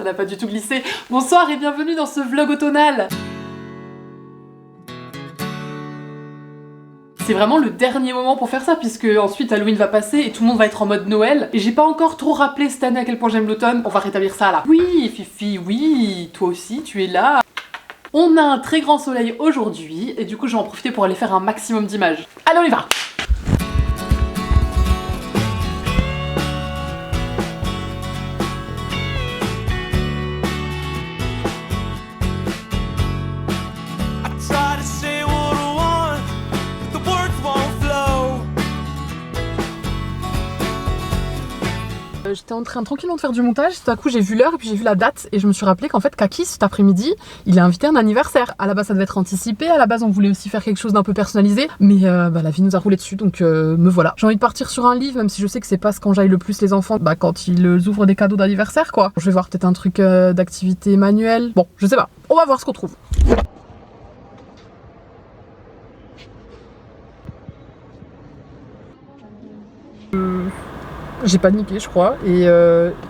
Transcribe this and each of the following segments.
n'a pas du tout glissé. Bonsoir et bienvenue dans ce vlog automnal. C'est vraiment le dernier moment pour faire ça puisque ensuite Halloween va passer et tout le monde va être en mode Noël. Et j'ai pas encore trop rappelé cette année à quel point j'aime l'automne. On va rétablir ça là. Oui Fifi, oui, toi aussi tu es là. On a un très grand soleil aujourd'hui et du coup je vais en profiter pour aller faire un maximum d'images. Allez on y va. J'étais en train tranquillement de faire du montage, tout à coup j'ai vu l'heure et puis j'ai vu la date et je me suis rappelé qu'en fait Kaki cet après-midi il a invité un anniversaire. À la base ça devait être anticipé, à la base on voulait aussi faire quelque chose d'un peu personnalisé mais la vie nous a roulé dessus donc me voilà. J'ai envie de partir sur un livre même si je sais que c'est pas ce qu'enjaille le plus les enfants quand ils ouvrent des cadeaux d'anniversaire quoi. Je vais voir peut-être un truc d'activité manuelle, bon je sais pas, on va voir ce qu'on trouve. J'ai paniqué je crois et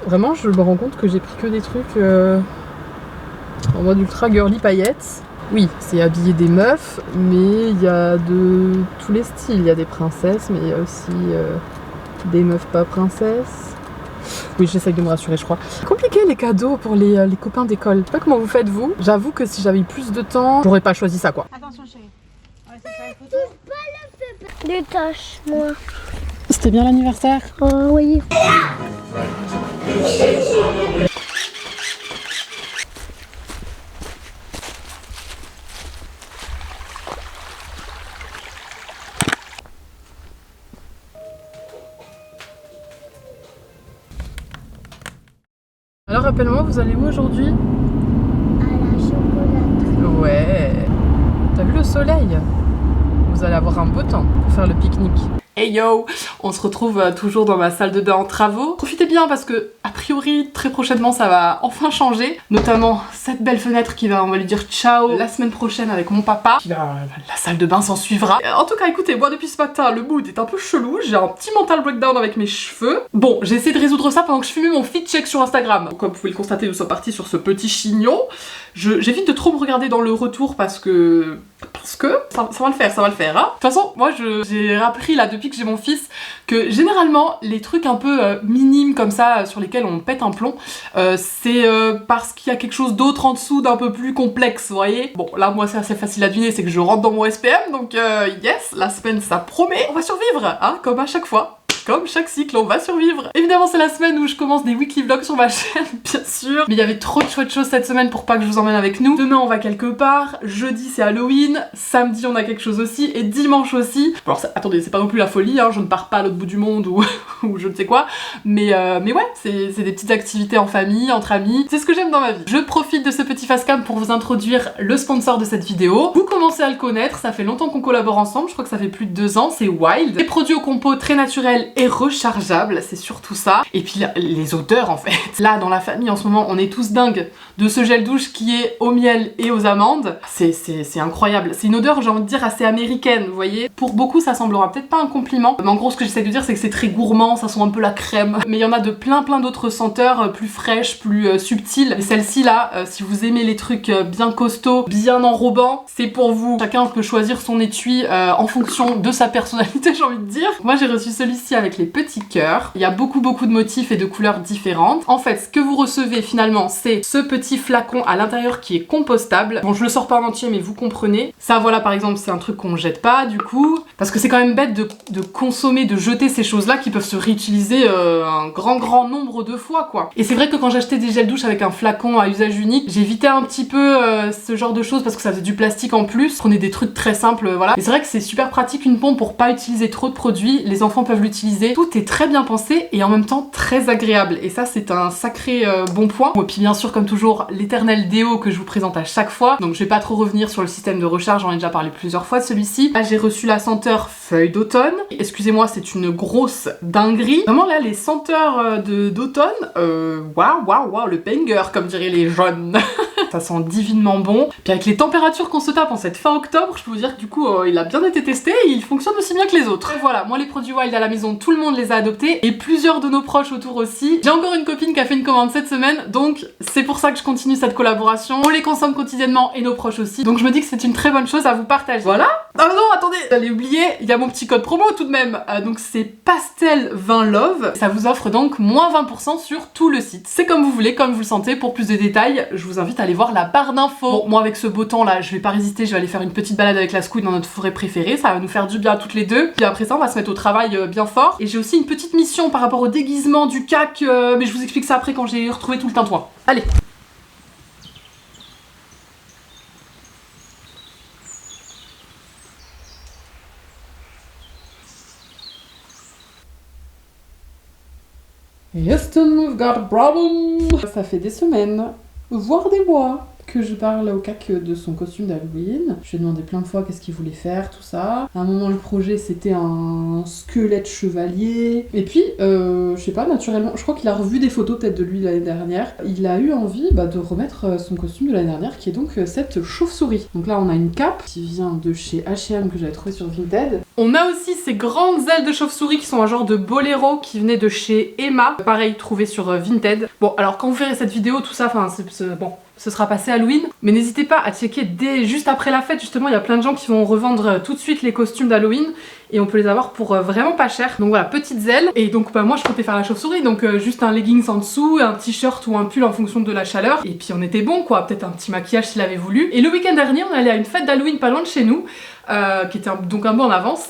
vraiment je me rends compte que j'ai pris que des trucs en mode ultra girly paillettes. Oui, c'est habillé des meufs mais il y a de tous les styles, il y a des princesses mais il y a aussi des meufs pas princesses. Oui j'essaye de me rassurer je crois. C'est compliqué les cadeaux pour les copains d'école. Je sais pas comment vous faites vous. J'avoue que si j'avais eu plus de temps, j'aurais pas choisi ça quoi. Attention chérie, on va essayer de faire les photos. Des tâches, moi. C'était bien l'anniversaire? Oh oui. Alors rappelle-moi, vous allez où aujourd'hui? À la chocolaterie. Ouais. T'as vu le soleil? Vous allez avoir un beau temps pour faire le pique-nique. Hey yo, on se retrouve toujours dans ma salle de bain en travaux. Profitez bien parce que a priori très prochainement ça va enfin changer, notamment cette belle fenêtre qui va, on va lui dire ciao la semaine prochaine avec mon papa. Puis la salle de bain s'en suivra. En tout cas écoutez, moi depuis ce matin le mood est un peu chelou, j'ai un petit mental breakdown avec mes cheveux. Bon, j'ai essayé de résoudre ça pendant que je filmais mon feed check sur Instagram. Comme vous pouvez le constater, nous sommes partis sur ce petit chignon. J'évite de trop me regarder dans le retour parce que ça va le faire, ça va le faire hein. De toute façon, moi j'ai appris là depuis que j'ai mon fils que généralement les trucs un peu minimes comme ça sur lesquels on pète un plomb, c'est parce qu'il y a quelque chose d'autre en dessous d'un peu plus complexe, vous voyez. Bon là moi c'est assez facile à deviner, c'est que je rentre dans mon SPM donc yes, la semaine ça promet, on va survivre hein, comme à chaque fois. Comme chaque cycle, on va survivre. Évidemment, c'est la semaine où je commence des weekly vlogs sur ma chaîne, bien sûr. Mais il y avait trop de chouettes choses cette semaine pour pas que je vous emmène avec nous. Demain, on va quelque part. Jeudi, c'est Halloween. Samedi, on a quelque chose aussi. Et dimanche aussi. Bon, alors, attendez, c'est pas non plus la folie, hein. Je ne pars pas à l'autre bout du monde ou, ou je ne sais quoi. Mais ouais, c'est des petites activités en famille, entre amis. C'est ce que j'aime dans ma vie. Je profite de ce petit facecam pour vous introduire le sponsor de cette vidéo. Vous commencez à le connaître. Ça fait longtemps qu'on collabore ensemble. Je crois que ça fait plus de 2 ans. C'est Wild. Des produits au compo très naturels et rechargeable, c'est surtout ça. Et puis les odeurs en fait. Là dans la famille en ce moment on est tous dingues de ce gel douche qui est au miel et aux amandes. C'est incroyable. C'est une odeur j'ai envie de dire assez américaine, vous voyez. Pour beaucoup ça semblera peut-être pas un compliment, mais en gros ce que j'essaie de dire c'est que c'est très gourmand, ça sent un peu la crème. Mais il y en a de plein d'autres senteurs plus fraîches, plus subtiles. Et celle-ci là, si vous aimez les trucs bien costauds, bien enrobants, c'est pour vous. Chacun peut choisir son étui en fonction de sa personnalité j'ai envie de dire. Moi j'ai reçu celui-ci avec les petits cœurs. Il y a beaucoup de motifs et de couleurs différentes. En fait, ce que vous recevez finalement, c'est ce petit flacon à l'intérieur qui est compostable. Bon, je le sors pas en entier, mais vous comprenez. Ça, voilà, par exemple, c'est un truc qu'on jette pas, du coup. Parce que c'est quand même bête de consommer, de jeter ces choses-là qui peuvent se réutiliser un grand nombre de fois, quoi. Et c'est vrai que quand j'achetais des gels douche avec un flacon à usage unique, j'évitais un petit peu ce genre de choses parce que ça faisait du plastique en plus. Je prenais des trucs très simples, voilà. Et c'est vrai que c'est super pratique une pompe pour pas utiliser trop de produits. Les enfants peuvent l'utiliser. Tout est très bien pensé et en même temps très agréable et ça c'est un sacré bon point. Et puis bien sûr comme toujours l'éternel déo que je vous présente à chaque fois, donc je vais pas trop revenir sur le système de recharge, j'en ai déjà parlé plusieurs fois de celui-ci. Là j'ai reçu la senteur feuille d'automne, excusez-moi c'est une grosse dinguerie. Vraiment là les senteurs d'automne, waouh, le banger comme diraient les jeunes. Ça sent divinement bon. Puis avec les températures qu'on se tape en cette fin octobre, je peux vous dire que du coup il a bien été testé et il fonctionne aussi bien que les autres. Et voilà, moi les produits Wild à la maison, tout le monde les a adoptés et plusieurs de nos proches autour aussi. J'ai encore une copine qui a fait une commande cette semaine, donc c'est pour ça que je continue cette collaboration. On les consomme quotidiennement et nos proches aussi, donc je me dis que c'est une très bonne chose à vous partager. Voilà. Ah non, attendez, j'allais oublier, il y a mon petit code promo tout de même. Donc c'est Pastel 20 Love. Ça vous offre donc moins 20% sur tout le site. C'est comme vous voulez, comme vous le sentez. Pour plus de détails, je vous invite à aller voir la barre d'infos. Bon, moi avec ce beau temps là, je vais pas résister, je vais aller faire une petite balade avec la Squid dans notre forêt préférée. Ça va nous faire du bien à toutes les deux. Puis après ça, on va se mettre au travail bien fort. Et j'ai aussi une petite mission par rapport au déguisement du CAC, mais je vous explique ça après quand j'ai retrouvé tout le tintouin. Allez. Houston, we've got a problem. Ça fait des semaines, voire des mois, que je parle au CAC de son costume d'Halloween. Je lui ai demandé plein de fois qu'est-ce qu'il voulait faire, tout ça. À un moment, le projet, c'était un squelette chevalier. Et puis, je sais pas, naturellement, je crois qu'il a revu des photos peut-être de lui l'année dernière. Il a eu envie de remettre son costume de l'année dernière, qui est donc cette chauve-souris. Donc là, on a une cape qui vient de chez H&M que j'avais trouvé sur Vinted. On a aussi ces grandes ailes de chauve-souris qui sont un genre de boléro qui venait de chez Emma. Pareil, trouvé sur Vinted. Bon, alors quand vous verrez cette vidéo, tout ça, enfin, bon... ce sera passé Halloween, mais n'hésitez pas à checker juste après la fête, justement il y a plein de gens qui vont revendre tout de suite les costumes d'Halloween et on peut les avoir pour vraiment pas cher. Donc voilà, petites ailes, et donc moi je comptais faire la chauve-souris, donc juste un leggings en dessous, un t-shirt ou un pull en fonction de la chaleur, et puis on était bon quoi, peut-être un petit maquillage s'il avait voulu. Et le week-end dernier on allait à une fête d'Halloween pas loin de chez nous, qui était donc un peu en avance,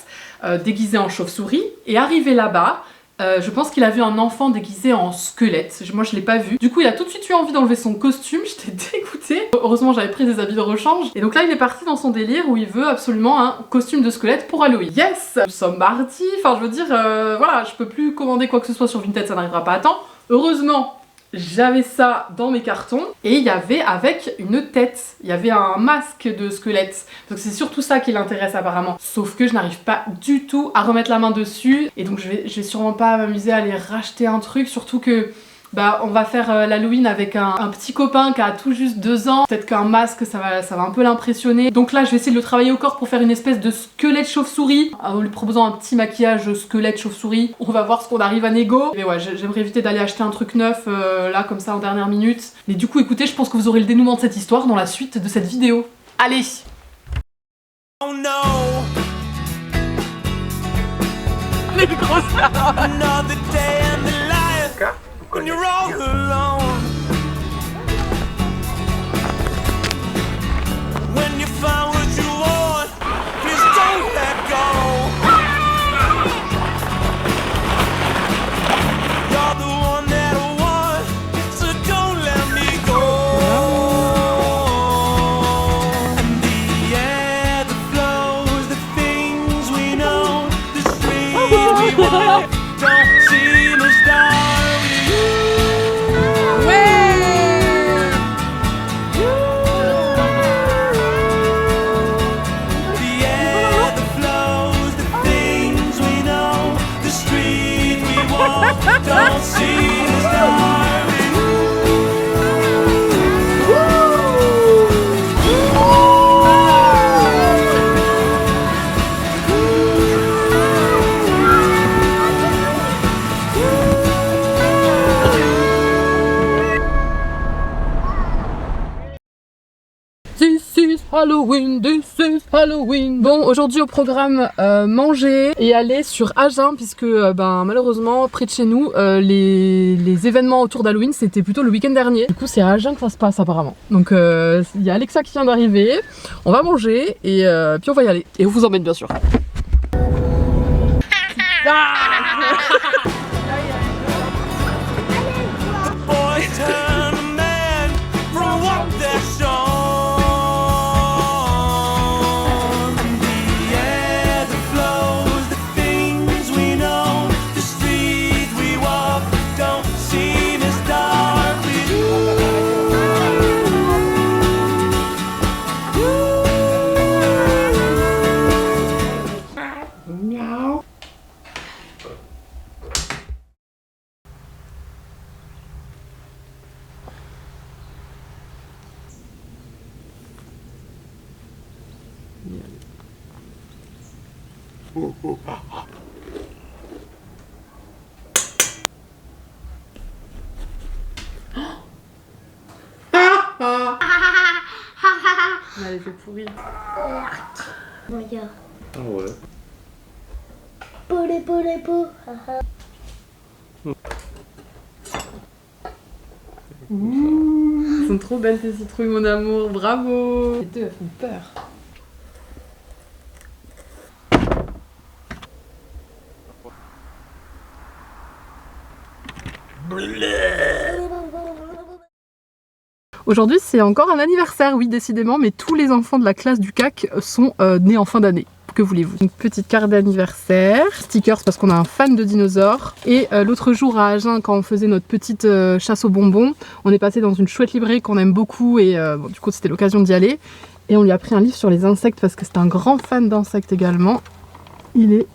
déguisé en chauve-souris, et arrivé là-bas, je pense qu'il a vu un enfant déguisé en squelette. Moi je l'ai pas vu. Du coup il a tout de suite eu envie d'enlever son costume, j'étais dégoûtée. Heureusement j'avais pris des habits de rechange. Et donc là il est parti dans son délire où il veut absolument un costume de squelette pour Halloween. Yes! Nous sommes mardi, enfin je veux dire, voilà, je peux plus commander quoi que ce soit sur Vinted, ça n'arrivera pas à temps. Heureusement, j'avais ça dans mes cartons et il y avait avec une tête, il y avait un masque de squelette, donc c'est surtout ça qui l'intéresse apparemment, sauf que je n'arrive pas du tout à remettre la main dessus et donc je vais sûrement pas m'amuser à aller racheter un truc, surtout que on va faire l'Halloween avec un petit copain qui a tout juste 2 ans. Peut-être qu'un masque ça va un peu l'impressionner. Donc là je vais essayer de le travailler au corps pour faire une espèce de squelette chauve-souris en lui proposant un petit maquillage squelette chauve-souris. On va voir ce qu'on arrive à négo. Mais ouais, j'aimerais éviter d'aller acheter un truc neuf là comme ça en dernière minute. Mais du coup écoutez, je pense que vous aurez le dénouement de cette histoire dans la suite de cette vidéo. Allez! Oh no! Les grosses when you're all alone, when you find what you want, please don't let go. You're the one that I want, so don't let me go. And the air that flows, the things we know, the street we walk, don't seem as dark. Don't see the stars. Halloween, this is Halloween. Bon, aujourd'hui au programme manger et aller sur Agen puisque malheureusement près de chez nous les événements autour d'Halloween c'était plutôt le week-end dernier. Du coup c'est à Agen que ça se passe apparemment. Donc il y a Alexa qui vient d'arriver, on va manger et puis on va y aller. Et on vous emmène bien sûr. Allez, c'est pourri. Regarde. Ah ouais. Poulet, poulet, poulet. Elles sont trop belles tes citrouilles, mon amour, bravo. Les deux, elles font peur. Aujourd'hui, c'est encore un anniversaire, oui, décidément, mais tous les enfants de la classe du CAC sont nés en fin d'année. Que voulez-vous? Une petite carte d'anniversaire, stickers parce qu'on a un fan de dinosaures. Et l'autre jour à Agen, quand on faisait notre petite chasse aux bonbons, on est passé dans une chouette librairie qu'on aime beaucoup et bon, du coup c'était l'occasion d'y aller. Et on lui a pris un livre sur les insectes parce que c'est un grand fan d'insectes également. Il est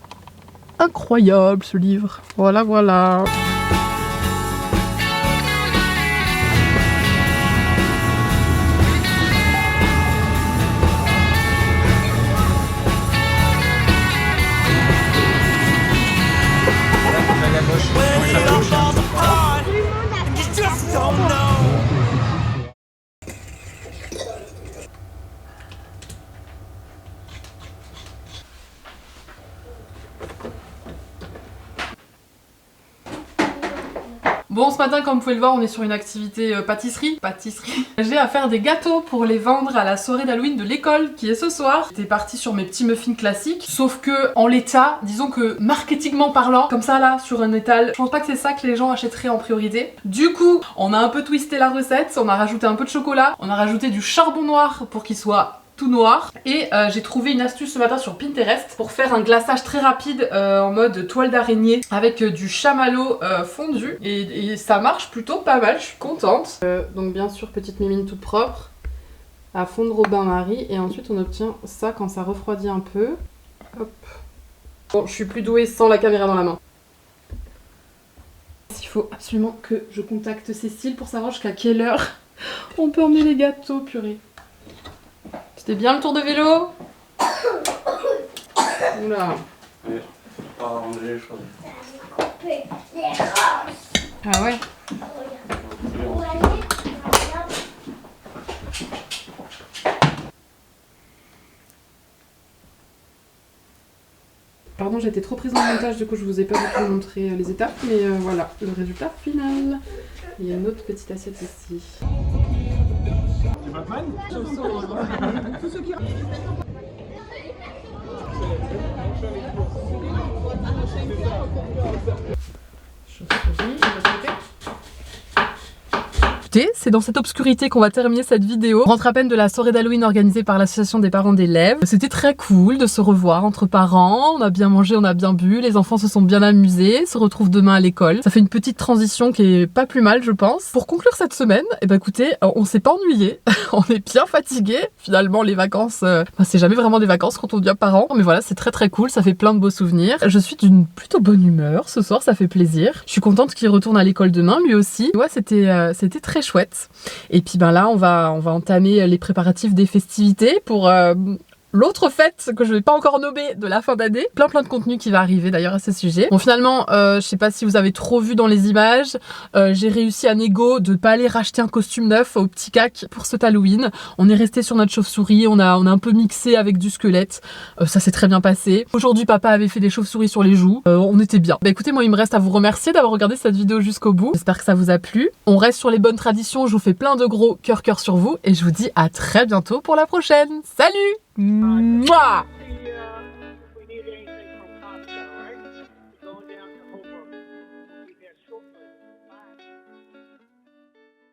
incroyable ce livre. Voilà, voilà. Bon, ce matin, comme vous pouvez le voir, on est sur une activité pâtisserie. J'ai à faire des gâteaux pour les vendre à la soirée d'Halloween de l'école qui est ce soir. J'étais partie sur mes petits muffins classiques, sauf que en l'état, disons que marketingment parlant, comme ça là, sur un étal, je pense pas que c'est ça que les gens achèteraient en priorité. Du coup, on a un peu twisté la recette, on a rajouté un peu de chocolat, on a rajouté du charbon noir pour qu'il soit tout noir et j'ai trouvé une astuce ce matin sur Pinterest pour faire un glaçage très rapide en mode toile d'araignée avec du chamallow fondu et ça marche plutôt pas mal, je suis contente. Donc bien sûr petite mimine toute propre à fondre au bain-marie et ensuite on obtient ça quand ça refroidit un peu. Hop. Bon, je suis plus douée sans la caméra dans la main. Il faut absolument que je contacte Cécile pour savoir jusqu'à quelle heure on peut emmener les gâteaux, purée. C'était bien le tour de vélo? Oula. Ouais, pas arrangé les choses. Ah ouais. Pardon, j'ai été trop prise dans le montage, du coup je vous ai pas du tout montré les étapes, mais voilà, le résultat final. Il y a une autre petite assiette ici. C'est Batman? Tous ceux qui... C'est dans cette obscurité qu'on va terminer cette vidéo. On rentre à peine de la soirée d'Halloween organisée par l'association des parents d'élèves. C'était très cool de se revoir entre parents. On a bien mangé, on a bien bu. Les enfants se sont bien amusés. Se retrouvent demain à l'école. Ça fait une petite transition qui est pas plus mal, je pense. Pour conclure cette semaine, eh ben écoutez, on s'est pas ennuyé. On est bien fatigué. Finalement, les vacances, c'est jamais vraiment des vacances quand on devient parent. Mais voilà, c'est très très cool. Ça fait plein de beaux souvenirs. Je suis d'une plutôt bonne humeur ce soir. Ça fait plaisir. Je suis contente qu'il retourne à l'école demain, lui aussi. Ouais, c'était très chouette. Et puis ben là on va entamer les préparatifs des festivités pour l'autre fête que je vais pas encore nommer de la fin d'année. Plein de contenu qui va arriver d'ailleurs à ce sujet. Bon finalement, je sais pas si vous avez trop vu dans les images, j'ai réussi à négo de pas aller racheter un costume neuf au petit CAC pour cet Halloween. On est resté sur notre chauve-souris, on a un peu mixé avec du squelette. Ça s'est très bien passé. Aujourd'hui papa avait fait des chauves-souris sur les joues. On était bien. Bah écoutez, moi il me reste à vous remercier d'avoir regardé cette vidéo jusqu'au bout. J'espère que ça vous a plu. On reste sur les bonnes traditions, je vous fais plein de gros cœur sur vous et je vous dis à très bientôt pour la prochaine. Salut! Mouah!